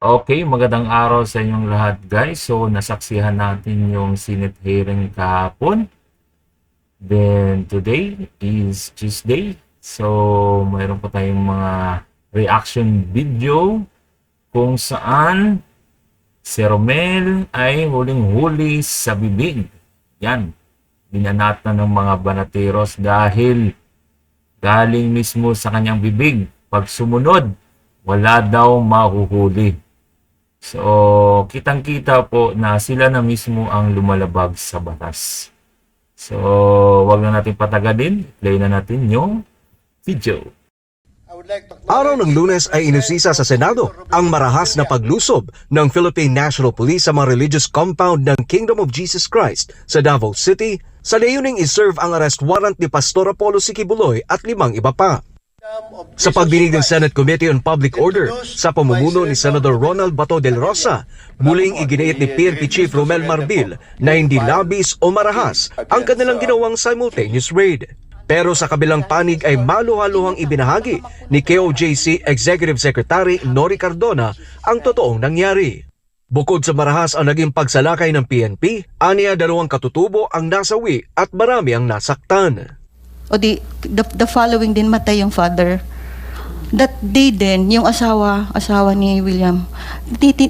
Okay, magandang araw sa inyong lahat guys. So, nasaksihan natin yung Senate hearing kahapon. Then, today is Tuesday. So, mayroon pa tayong mga reaction video kung saan si Romel ay huling-huli sa bibig. Yan, binanatan ng mga banateros dahil galing mismo sa kanyang bibig. Pag sumunod, wala daw mahuhuli. So, kitang-kita po na sila na mismo ang lumalabag sa batas. So, wag na natin patagalin. Play na natin yung video. Araw ng Lunes ay inusisa sa Senado ang marahas na paglusob ng Philippine National Police sa mga religious compound ng Kingdom of Jesus Christ sa Davao City sa layuning iserve ang arrest warrant ni Pastor Apollo Sikibuloy at 5 iba pa. Sa pagdinig ng Senate Committee on Public Order sa pamumuno ni Senator Ronald Bato del Rosa, muling iginiit ni PNP Chief Romel Marbil na hindi labis o marahas ang kanilang ginawang simultaneous raid. Pero sa kabilang panig ay maluhaluhang ibinahagi ni KOJC Executive Secretary Nori Cardona ang totoong nangyari. Bukod sa marahas ang naging pagsalakay ng PNP, aniya 2 katutubo ang nasawi at marami ang nasaktan. O the following din matay yung father. That day din, yung asawa ni William,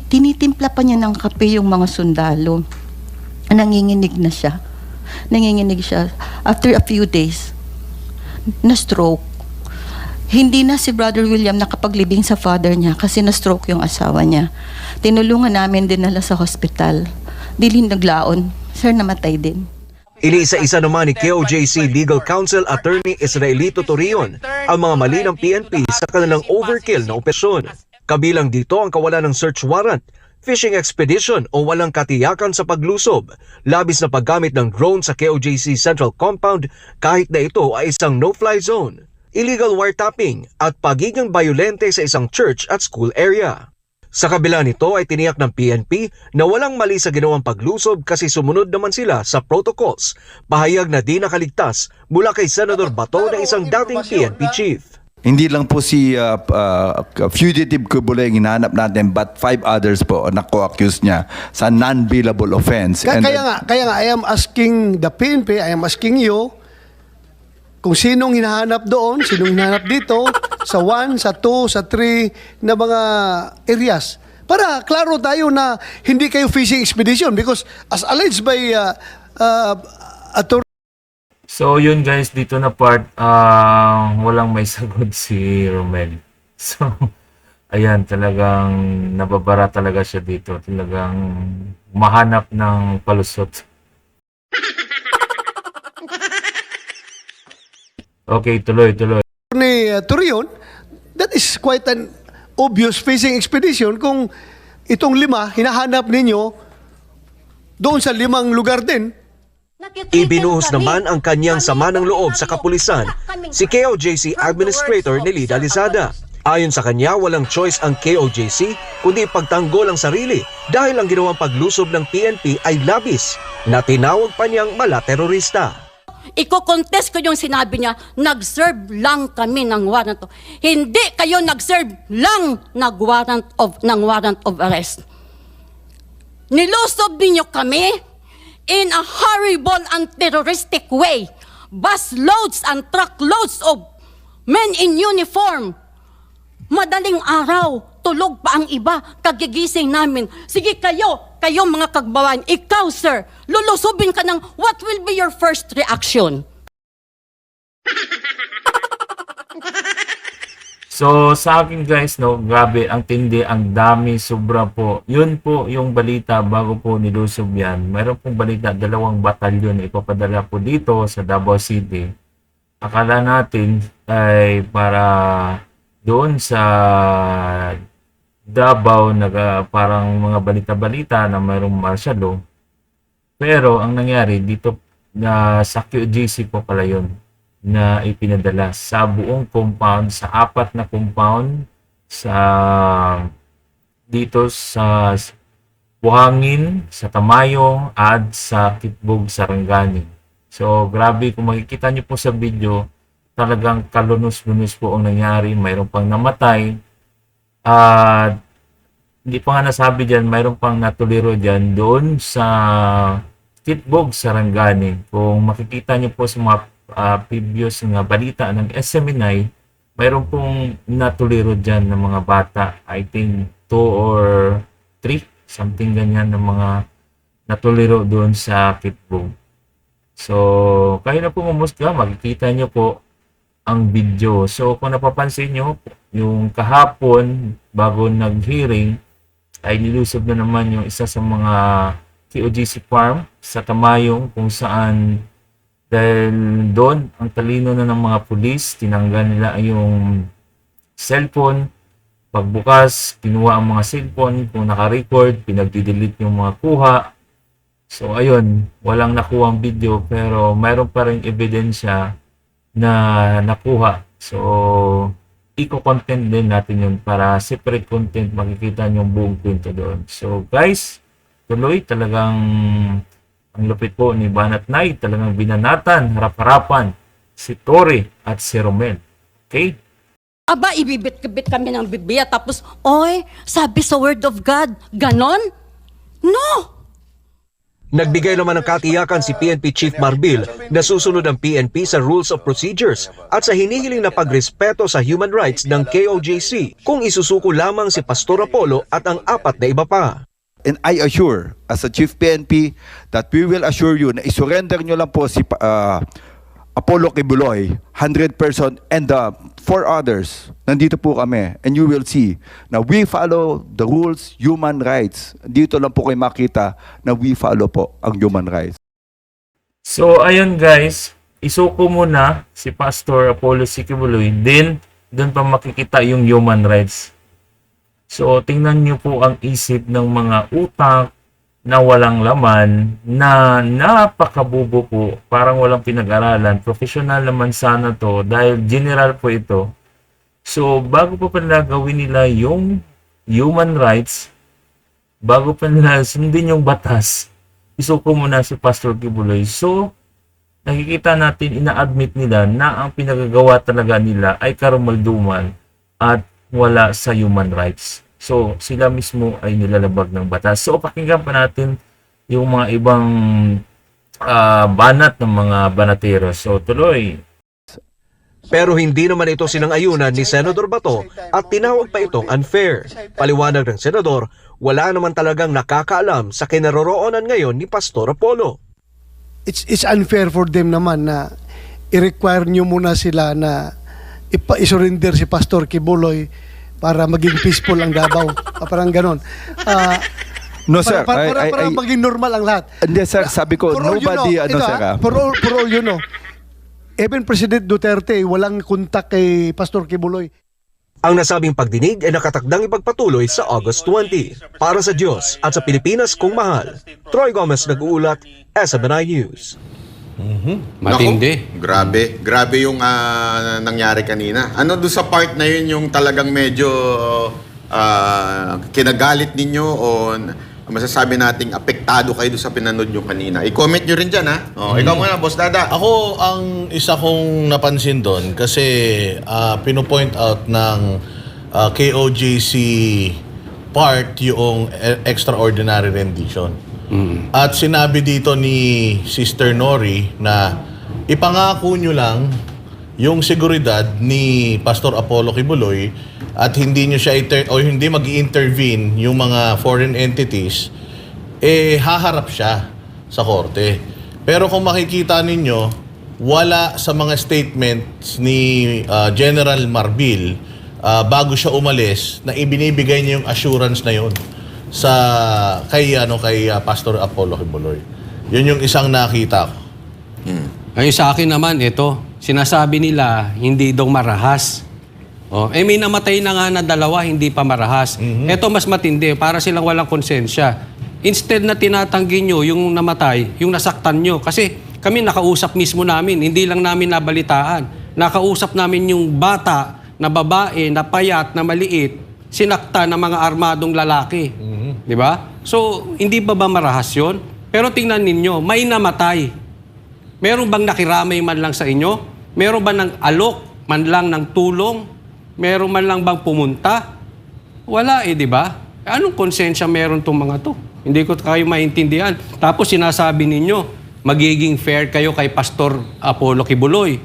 tinitimpla pa niya ng kape yung mga sundalo. Nanginginig na siya. Nanginginig siya. After a few days, na-stroke. Hindi na si Brother William nakapaglibing sa father niya kasi na-stroke yung asawa niya. Tinulungan namin din nila sa hospital. Dilin naglaon. Sir, namatay din. Iniisa-isa naman ni KOJC Legal Counsel Attorney Israelito Torreon ang mga mali ng PNP sa kanilang overkill na operasyon. Kabilang dito ang kawalan ng search warrant, fishing expedition o walang katiyakan sa paglusob, labis na paggamit ng drone sa KOJC Central Compound kahit na ito ay isang no-fly zone, illegal wiretapping at pagiging bayolente sa isang church at school area. Sa kabila nito ay tiniyak ng PNP na walang mali sa ginawang paglusob kasi sumunod naman sila sa protocols, pahayag na di nakaligtas mula kay Senator Bato na isang dating PNP chief. Hindi lang po si fugitive Kibuloy ang hinahanap natin but 5 others po na co-accused niya sa non-billable offense. Kaya nga, I am asking the PNP, I am asking you, kung sinong hinahanap doon, sinong hinahanap dito, sa 1, sa 2, sa 3 na mga areas. Para klaro tayo na hindi kayo fishing expedition because as alleged by Attorney. So, yun guys, dito na part, walang may sagot si Romel. So, ayan, talagang nababara talaga siya dito. Talagang mahanap ng palusot. Okay, tuloy. Torreon, that is quite an obvious fishing expedition kung itong 5 hinahanap ninyo doon sa 5 lugar din. Ibinuhos naman ang kanyang sama ng loob sa kapulisan si KOJC Administrator Nelida Lizada. Ayon sa kanya, walang choice ang KOJC kundi pagtanggol ang sarili dahil ang ginawang paglusob ng PNP ay labis na tinawag pa niyang mala-terorista. Iko-contest ko yung sinabi niya, nag-serve lang kami ng warrant. Hindi kayo nag-serve lang ng warrant of arrest. Nilusob ninyo kami in a horrible and terroristic way. Bus loads and truckloads of men in uniform. Madaling araw, tulog pa ang iba, kagigising namin. Sige kayo mga kagbawan, ikaw sir, lulusobin ka ng what will be your first reaction? So, sa akin guys, no, grabe, ang tindi, ang dami, sobra po. Yun po yung balita bago po nilusob yan. Mayroon pong balita, 2 batalyon na ipapadala po dito sa Davao City. Akala natin ay para doon sa Davao, parang mga balita-balita na mayroong martial law. Pero ang nangyari dito na sa QGC po pala yun na ipinadala sa buong compound, sa 4 na compound sa dito sa Buhangin, sa Tamayo at sa Kitbog, Sarangani. So grabe, kung makikita niyo po sa video, talagang kalunos-lunos po ang nangyari. Mayroon pang namatay at hindi pa nga nasabi dyan, mayroon pang natuliro dyan doon sa Kitbog, Sarangani. Kung makikita niyo po sa mga previous nga balita ng SMNI, mayroon pong natuliro dyan ng mga bata. I think 2 or 3, something ganyan ng mga natuliro doon sa Kitbog. So, kayo na po mamusga, makikita niyo po ang video. So, kung napapansin nyo, yung kahapon, bago nag-hearing, ay nilusob na naman yung isa sa mga KOGC farm sa Tamayong, kung saan dahil doon, ang talino na ng mga pulis, tinanggal nila yung cellphone. Pagbukas, kinuha ang mga cellphone, kung naka-record, pinag-delete yung mga kuha. So, ayun, walang nakuha ang video, pero mayroon pa rin ebidensya na nakuha. So, i-content din natin yun para separate content, makikita nyo yung buong kwento doon. So, guys, tuloy talagang ang lupit po ni Banat Nay, talagang binanatan, harap-harapan si Tori at si Romel. Okay? Aba, ibibit-bit kami ng Biblia tapos, oy, sabi sa Word of God, ganon? No! Nagbigay naman ng katiyakan si PNP Chief Marbil na susunod ang PNP sa rules of procedures at sa hinihiling na pagrespeto sa human rights ng KOJC kung isusuko lamang si Pastor Apollo at ang 4 na iba pa. And I assure, as a Chief PNP, that we will assure you na isurrender nyo lang po si Apollo Kibuloy, 100%, and the 4 others. Nandito po kami, and you will see na we follow the rules, human rights. Dito lang po kayo makita na we follow po ang human rights. So, ayun guys, isuko muna si Pastor Apollo Kibuloy, then doon pa makikita yung human rights. So, tingnan nyo po ang isip ng mga utak na walang laman, na napakabubo po, parang walang pinag-aralan. Professional naman sana to, dahil general po ito. So, bago pa pala gawin nila yung human rights, bago pa nila sundin yung batas, isuko muna si Pastor Kibuloy. So, nakikita natin, ina-admit nila na ang pinagagawa talaga nila ay karumalduman at wala sa human rights. So, sila mismo ay nilalabag ng batas. So, pakinggan pa natin yung mga ibang banat ng mga banatero. So, tuloy. Pero hindi naman ito sinang-ayunan ni Senador Bato at tinawag pa itong unfair. Paliwanag ng Senador, wala naman talagang nakakaalam sa kinaroroonan ngayon ni Pastor Apollo. It's unfair for them naman na i-require nyo muna sila na isurrender si Pastor Kibuloy para maging peaceful ang Davao. Parang ganon. No, sir. Para maging normal ang lahat. Hindi, sir. Sabi ko, nobody, for all you know, even President Duterte, walang kontak kay Pastor Kibuloy. Ang nasabing pagdinig ay nakatakdang ipagpatuloy sa August 20. Para sa Diyos at sa Pilipinas kung mahal, Troy Gomez nag-uulat, SMNI News. Matindi. Naku, grabe yung nangyari kanina. Ano doon sa part na yun yung talagang medyo kinagalit ninyo o masasabi nating apektado kayo doon sa pinanood nyo kanina? I-comment nyo rin dyan, ha? Ikaw muna, Boss Dada. Ako, ang isa kong napansin doon kasi pinopoint out ng KOJC part yung extraordinary rendition. At sinabi dito ni Sister Nori na ipangako nyo lang yung seguridad ni Pastor Apollo Kibuloy at hindi nyo siya o hindi mag-intervene yung mga foreign entities, haharap siya sa korte. Pero kung makikita ninyo, wala sa mga statements ni General Marbil bago siya umalis na ibinibigay niya yung assurance na yun sa kay Pastor Apollo Kibuloy. Yun yung isang nakita ko. Ay sa akin naman ito, sinasabi nila hindi daw marahas. May namatay na nga na 2, hindi pa marahas. Ito mas matindi, para silang walang konsensya. Instead na tinatanggi nyo yung namatay, yung nasaktan nyo. Kasi kami nakausap mismo namin, hindi lang namin nabalitaan. Nakausap namin yung bata na babae, na payat, na maliit, sinakta ng mga armadong lalaki. Di ba? So, hindi ba marahas yun? Pero tingnan ninyo, may namatay. Meron bang nakiramay man lang sa inyo? Meron ba ng alok man lang ng tulong? Meron man lang bang pumunta? Wala di ba? Anong konsensya meron tong mga to? Hindi ko kayo maintindihan. Tapos sinasabi ninyo, magiging fair kayo kay Pastor Apollo Kibuloy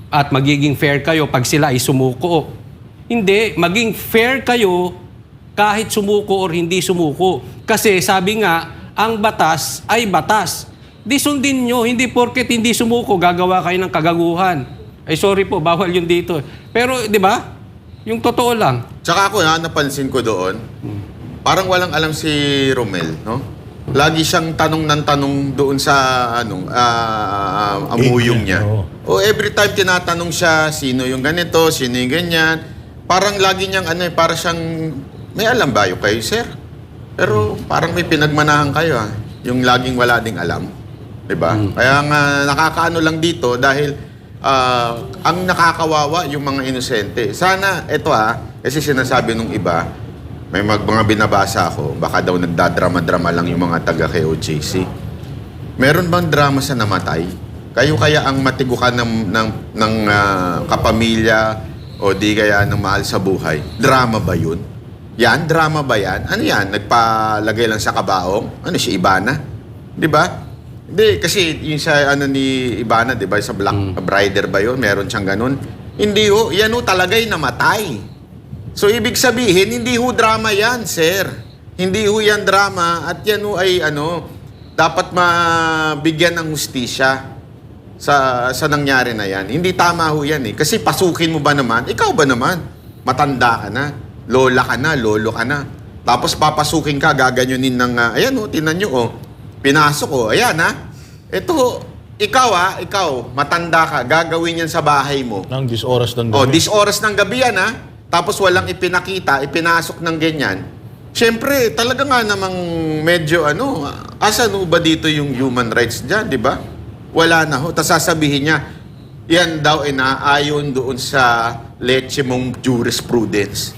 at magiging fair kayo pag sila ay sumuko. Hindi, maging fair kayo kahit sumuko or hindi sumuko. Kasi sabi nga, ang batas ay batas. Di sundin nyo, hindi porket hindi sumuko, gagawa kayo ng kagaguhan. Ay sorry po, bawal yun dito. Pero di ba, yung totoo lang. Tsaka ako napansin ko doon, parang walang alam si Romel, no? Lagi siyang tanong ng tanong doon sa amuyong niya. O every time tinatanong siya, sino yung ganito, sino yung ganyan. Parang lagi niyang para siyang, may alam ba yung kayo, sir? Pero parang may pinagmanahan kayo, yung laging wala ding alam. Diba? Kaya nga nakakaano lang dito dahil ang nakakawawa yung mga inosente. Sana, ito kasi sinasabi nung iba, may mga binabasa ako, baka daw nagdadrama-drama lang yung mga taga KOJC. Meron bang drama sa namatay? Kayo kaya ang matigukan ng kapamilya o di kaya ng mahal sa buhay? Drama ba yun? Yan? Drama ba yan? Ano yan? Nagpalagay lang sa kabaong? Ano siya, Ibana? Di ba? Hindi, kasi yung sa ni Ibana, di ba? Sa Black Brider ba yun? Meron siyang ganun. Hindi yan talagay namatay. So, ibig sabihin, hindi drama yan, sir. Hindi yan drama at yan ay dapat mabigyan ng hustisya sa nangyari na yan. Hindi tama yan Kasi pasukin mo ba naman? Ikaw ba naman? Matanda ka na. Lola ka na. Lolo ka na. Tapos papasukin ka, gaganyonin ng, tinan nyo, pinasok, ayan, Ito, ikaw, matanda ka, gagawin yan sa bahay mo. Nang 10 oras ng gabi. 10 oras ng gabi yan, Tapos walang ipinakita, ipinasok ng ganyan. Siyempre, talaga nga namang medyo asan ba dito yung human rights dyan, di ba? Wala na ho. Tapos sasabihin niya, yan daw inaayon doon sa leche mong jurisprudence.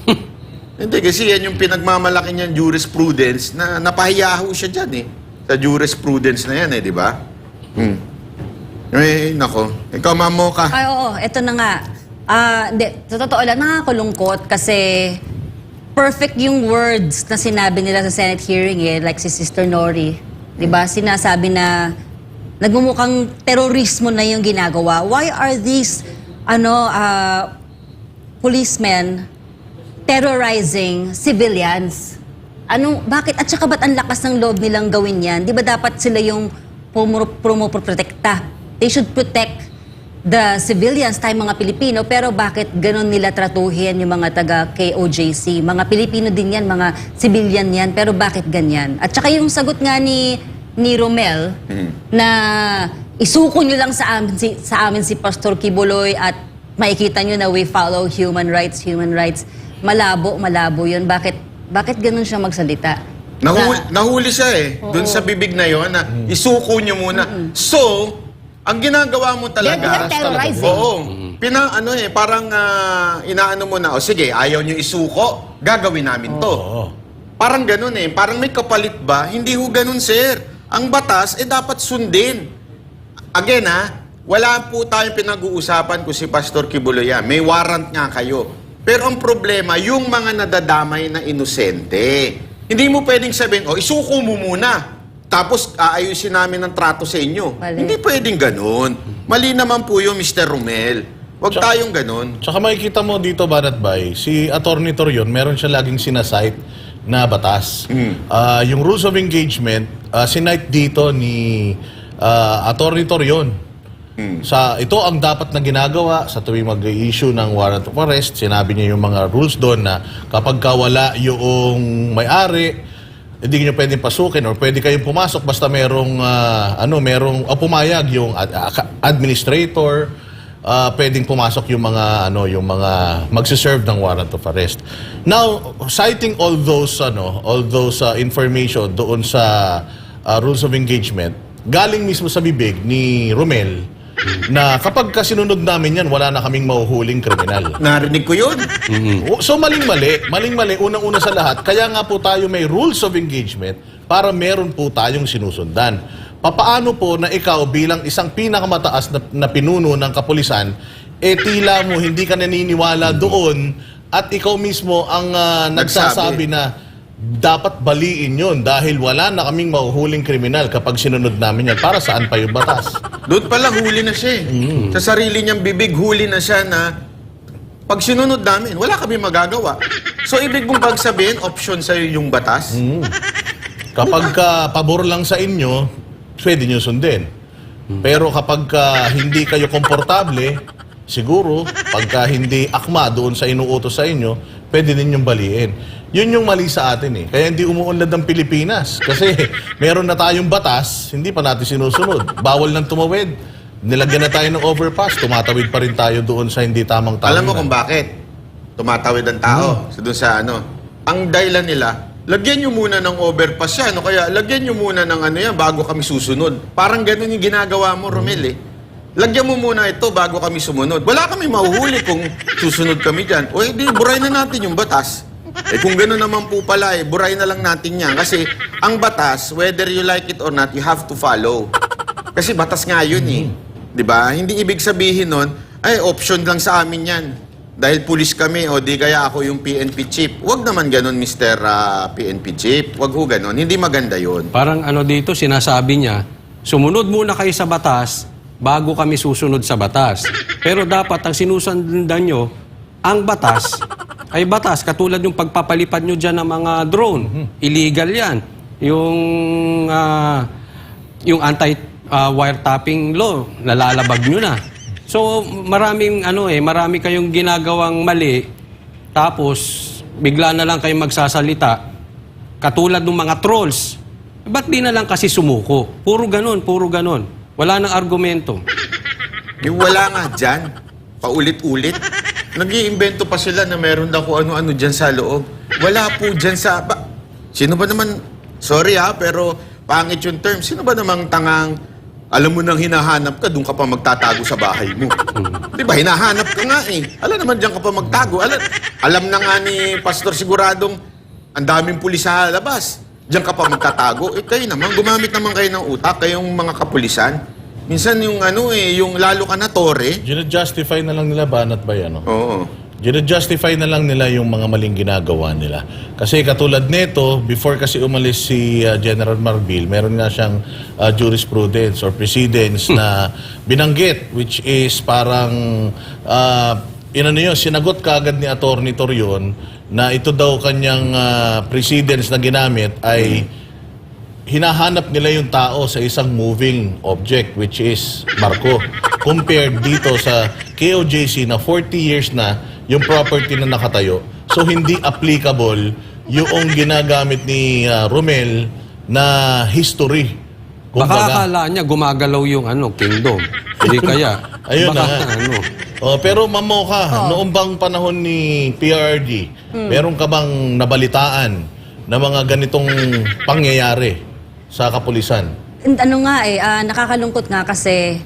Hindi, kasi yan yung pinagmamalaki niyan jurisprudence na napahiya ho siya dyan Sa jurisprudence na yan di ba? Nako. Ikaw, Mamo ka. Ay, oo. Ito na nga. Hindi, sa totoo lang, nakakulungkot kasi perfect yung words na sinabi nila sa Senate hearing like si Sister Nori. Diba? Sinasabi na nagmumukhang terorismo na yung ginagawa. Why are these policemen terrorizing civilians? Bakit? At saka ba't ang lakas ng loob nilang gawin yan? Di ba dapat sila yung protekta? They should protect the civilians, tayong mga Pilipino, pero bakit ganon nila tratuhin yung mga taga KOJC? Mga Pilipino din yan, mga civilian yan, pero bakit ganyan? At saka yung sagot nga ni Romel na isuko nyo lang sa amin si Pastor Kibuloy at makikita nyo na we follow human rights. Malabo yun. Bakit ganon siya magsalita? Nahuli siya Doon sa bibig na yon na isuko nyo muna. So, ang ginagawa mo talaga, parang inaano mo na, sige, ayaw nyo isuko, gagawin namin to. Parang ganun parang may kapalit ba? Hindi ganun, sir. Ang batas, dapat sundin. Again, wala po tayong pinag-uusapan kung si Pastor Kibuloy may warrant nga kayo. Pero ang problema, yung mga nadadamay na inosente. Hindi mo pwedeng sabihin, isuko mo muna. Tapos aayusin namin ang trato sa inyo. Mali. Hindi pwedeng ganun. Mali naman po yung Mr. Romel. Huwag tayong ganun. Tsaka makikita mo dito, Banat Bay, si Atty. Torion, meron siya laging sinasite na batas. Yung rules of engagement, sinite dito ni Atty. Torion. Ito ang dapat na ginagawa sa tuwing mag-issue ng warrant of arrest. Sinabi niya yung mga rules doon na kapag wala yung may-ari, hindi nyo pwedeng pasukin or pwede kayong pumasok basta merong pumayag yung administrator, pwedeng pumasok yung mga magse-serve ng warrant of arrest. Now, citing all those information doon sa rules of engagement, galing mismo sa bibig ni Romel na kapag kasinunod namin yan, wala na kaming mahuhuling kriminal. Narinig ko yun. So maling-mali. Maling-mali, unang-una sa lahat. Kaya nga po tayo may rules of engagement para meron po tayong sinusundan. Papaano po na ikaw bilang isang pinakamataas na pinuno ng kapulisan, tila mo hindi ka naniniwala doon at ikaw mismo ang nagsasabi na dapat baliin yun dahil wala na kaming mahuhuling kriminal kapag sinunod namin yan. Para saan pa yung batas? Doon pala huli na siya eh. Sa sarili niyang bibig, huli na siya na pag sinunod namin, wala kami magagawa. So, ibig mong pagsabihin, option sa'yo yung batas? Kapag pabor lang sa inyo, pwede nyo sundin. Pero kapag hindi kayo komportable, siguro, pagka hindi akma doon sa inuutos sa inyo, pwede ninyong baliin. Yun yung mali sa atin eh. Kaya hindi umuunlad ang Pilipinas. Kasi meron na tayong batas, hindi pa natin sinusunod. Bawal nang tumawid. Nilagyan na tayo ng overpass, tumatawid pa rin tayo doon sa hindi tamang tao. Alam mo kung bakit? Tumatawid ang tao. So, doon sa ano. Ang dahilan nila, lagyan nyo muna ng overpass yan. O kaya, lagyan nyo muna ng ano yan bago kami susunod. Parang ganun yung ginagawa mo, Romel eh. Lagyan mo muna ito bago kami sumunod. Wala kami mahuhuli kung susunod kami dyan. O hindi, buray na natin yung batas. Eh kung gano'n naman po pala, eh, buray na lang natin yan. Kasi ang batas, whether you like it or not, you have to follow. Kasi batas nga yun eh. 'Di ba? Hindi ibig sabihin nun, ay option lang sa amin yan. Dahil pulis kami o di kaya ako yung PNP chief. Huwag naman gano'n, Mr. PNP chief. Huwag ho gano'n. Hindi maganda yun. Parang ano dito, sinasabi niya, sumunod muna kayo sa batas bago kami susunod sa batas. Pero dapat ang sinusundan nyo, ang batas ay batas. Katulad yung pagpapalipad nyo dyan ng mga drone. Illegal yan. Yung anti-wiretapping law, nalalabag nyo na. So, marami kayong ginagawang mali, tapos bigla na lang kayong magsasalita, katulad ng mga trolls. Ba't di na lang kasi sumuko? Puro ganun. Wala nang argumento. Yung wala nga dyan, paulit-ulit. Nag-iimbento pa sila na meron daw kung ano-ano dyan sa loob. Wala po dyan sa... Sino ba naman... Sorry pero pangit yung term. Sino ba namang tangang... Alam mo nang hinahanap ka, doon ka pa magtatago sa bahay mo. Di ba? Hinahanap ka nga eh. Alam naman dyan ka pa magtago. Alam na nga ni Pastor siguradong ang daming pulis sa labas. Diyan ka pa magtatago. Eh kayo naman, gumamit naman kayo ng utak, kayong mga kapulisan. Minsan yung yung lalo ka na tore. Gina-justify na lang nila banat ba yan? Oo. Gina-justify na lang nila yung mga maling ginagawa nila. Kasi katulad nito, before kasi umalis si General Marbil, meron nga siyang jurisprudence or precedence na binanggit, which is parang, sinagot kaagad ni Atty. Torion na ito daw kanyang precedence na ginamit ay hinahanap nila yung tao sa isang moving object, which is barko. Compared dito sa KOJC na 40 years na yung property na nakatayo. So, hindi applicable yung ginagamit ni Romel na history. Baka akala niya gumagalaw yung kingdom. Hindi kaya. Ayun na baka, nga. Pero Mamoka, noong bang panahon ni PRD, meron ka bang nabalitaan na mga ganitong pangyayari sa kapulisan? Nakakalungkot nga kasi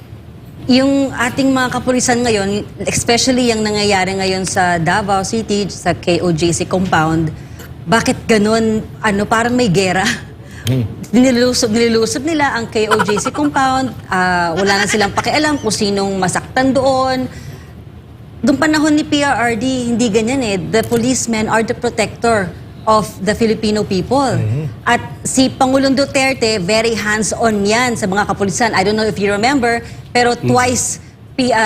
yung ating mga kapulisan ngayon, especially yung nangyayari ngayon sa Davao City, sa KOJC compound, bakit ganun, parang may gera? Nilusob nila ang KOJC compound, wala na silang pakialam kung sinong masaktan doon. Doon panahon ni PRRD, hindi ganyan eh. The policemen are the protector of the Filipino people. At si Pangulong Duterte, very hands-on yan sa mga kapulisan. I don't know if you remember, pero twice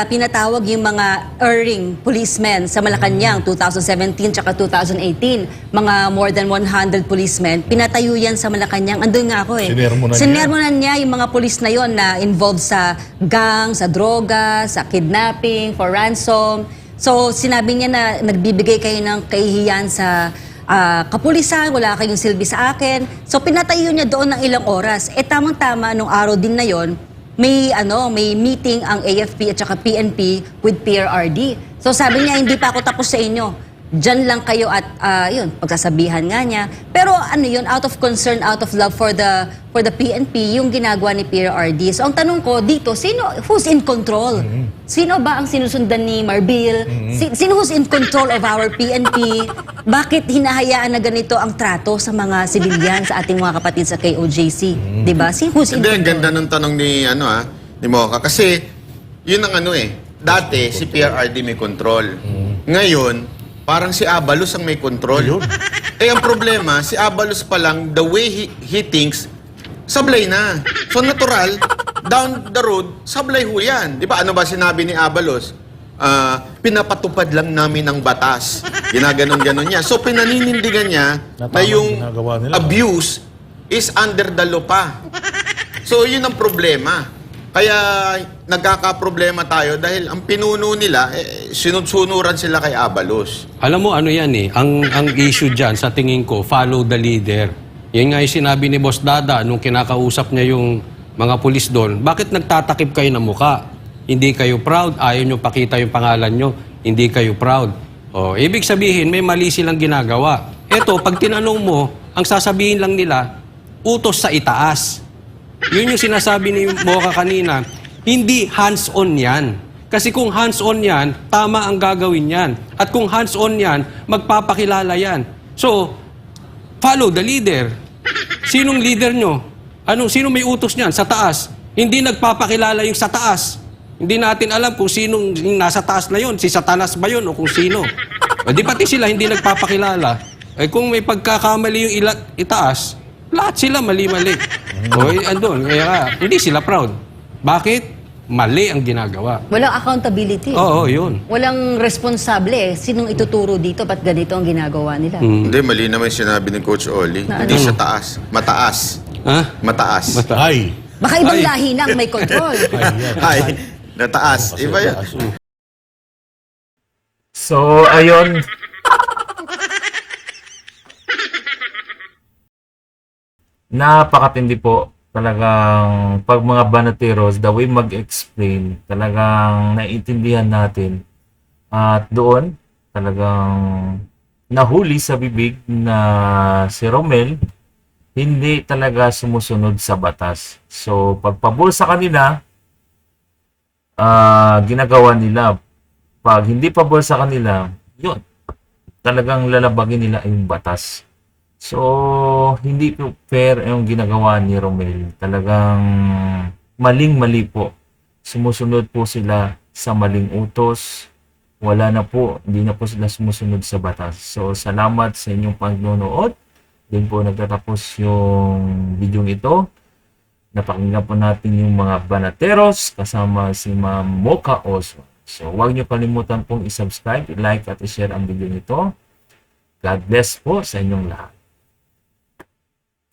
pinatawag yung mga erring policemen sa Malacanang, 2017 tsaka 2018. Mga more than 100 policemen, pinatayo yan sa Malacanang. Andun nga ako eh. Sinermonan niya yung mga police na yon na involved sa gang, sa droga, sa kidnapping, for ransom. So sinabi niya na nagbibigay kayo ng kahihiyan sa kapulisan, wala kayong silbi sa akin. So pinatayo niya doon ng ilang oras. Tamang-tama nung araw din na yon, may meeting ang AFP at saka PNP with PRRD. So sabi niya, hindi pa ako tapos sa inyo. Diyan lang kayo at pagsasabihan nga niya. Pero yun, out of concern, out of love for the PNP, yung ginagawa ni PRRD. So ang tanong ko dito, who's in control? Sino ba ang sinusundan ni Marbil? Sino who's in control of our PNP? Bakit hinahayaan na ganito ang trato sa mga civilian, sa ating mga kapatid sa KOJC? Diba? Who's in control? Ang ganda ng tanong ni Mocha. Kasi, yun ang dati si PRRD may control. Ngayon, parang si Abalos ang may control. Eh, ang problema, si Abalos pa lang, the way he thinks, sablay na. So, natural, down the road, sablay ho yan. Di ba? Ano ba sinabi ni Abalos? Pinapatupad lang namin ang batas. Ginaganon-ganon niya. So, pinaninindigan niya na yung ginagawa nila. abuse is under the law pa. So, yun ang problema. Kaya nagkakaproblema tayo dahil ang pinuno nila, sunod-sunuran sila kay Abalos. Alam mo ano yan eh, ang issue dyan sa tingin ko, follow the leader. Yan nga yung sinabi ni Boss Dada nung kinakausap niya yung mga pulis doon, bakit nagtatakip kayo ng muka? Hindi kayo proud, ayaw nyo pakita yung pangalan nyo, hindi kayo proud. O, ibig sabihin, may mali silang ginagawa. Eto, pag tinanong mo, ang sasabihin lang nila, utos sa itaas. Yun yung sinasabi ni Mocha kanina, hindi hands-on yan. Kasi kung hands-on yan, tama ang gagawin yan. At kung hands-on yan, magpapakilala yan. So, follow the leader. Sinong leader nyo? Sino may utos niyan? Sa taas. Hindi nagpapakilala yung sa taas. Hindi natin alam kung sinong yung nasa taas na yun. Si Satanas ba yun o kung sino? O di pati sila hindi nagpapakilala. Eh kung may pagkakamali yung itaas, lahat sila mali-mali. O andun, kaya hindi sila proud. Bakit? Mali ang ginagawa. Walang accountability. Oo, yun. Walang responsable eh. Sinong ituturo dito, ba't ganito ang ginagawa nila? Hindi, mali naman yung sinabi ni Coach Oli. Hindi sa taas. Mataas. Ha? Mataas. Ay! Baka ibang Ay. lahi na ang may control. Ay, nataas. Iba yan. So, ayun. Napakatindi po. Talagang pag mga banateros, the way mag-explain, talagang naiintindihan natin. At doon, talagang nahuli sa bibig na si Romel, hindi talaga sumusunod sa batas. So, pagpabul sa kanila, ginagawa nila. Pag hindi pabul sa kanila, yun, talagang lalabagin nila yung batas. So, hindi po fair yung ginagawa ni Romel. Talagang maling-mali po. Sumusunod po sila sa maling utos. Wala na po, hindi na po sila sumusunod sa batas. So, salamat sa inyong pagnonood. Din po nagtatapos yung video ito. Napakinggan po natin yung mga banateros kasama si Ma'am Mocha Oswald. So, huwag niyo kalimutan pong i-subscribe, i-like at i-share ang video nito. God bless po sa inyong lahat.